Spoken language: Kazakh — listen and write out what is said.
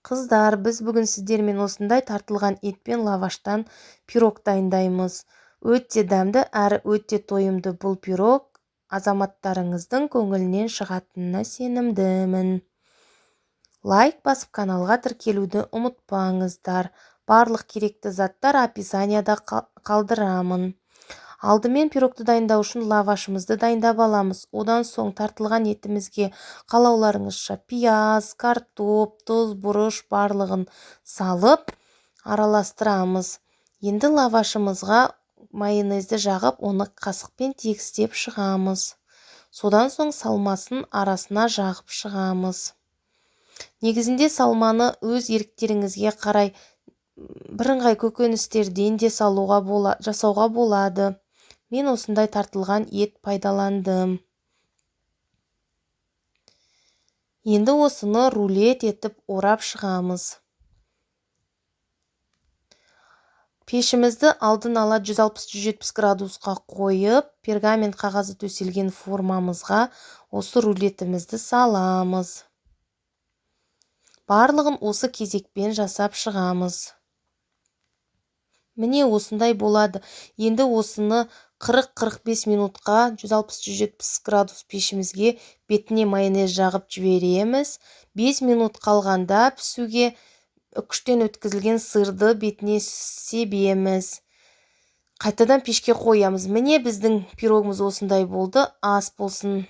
Қыздар, біз бүгін сіздермен осындай тартылған ет пен лаваштан пирог дайындаймыз. Өте дәмді әрі өте тойымды бұл пирог азаматтарыңыздың көңілінен шығатынына сенімдімін. Лайк басып каналға тіркелуді ұмытпаңыздар. Барлық керекті заттар описанияда қалдырамын. Алдымен пирогты дайындау үшін лавашымызды дайындап аламыз. Одан соң тартылған етімізге қалауларыңызша пияз, картоп, тұз, бұрыш барлығын салып араластырамыз. Енді лавашымызға майонезді жағып, оны қасықпен тегістеп шығамыз. Содан соң салмасын арасына жағып шығамыз. Негізінде салманы өз еріктеріңізге қарай бірыңғай көкөністерден де жасауға болады. Мен осындай тартылған ет пайдаландым. Енді осыны рулет етіп орап шығамыз. Пешімізді алдын ала 160-170 градусқа қойып, пергамент қағазы төселген формамызға осы рулетімізді саламыз. Барлығын осы кезекпен жасап шығамыз. Міне осындай болады. Енді осыны 40-45 минутқа 160-170 градус пешімізге бетіне майонез жағып жібереміз. 5 минут қалғанда пісуге үкіштен өткізілген сырды бетіне себеміз. Қайтадан пешке қоямыз. Міне біздің пирогымыз осындай болды. Ас болсын.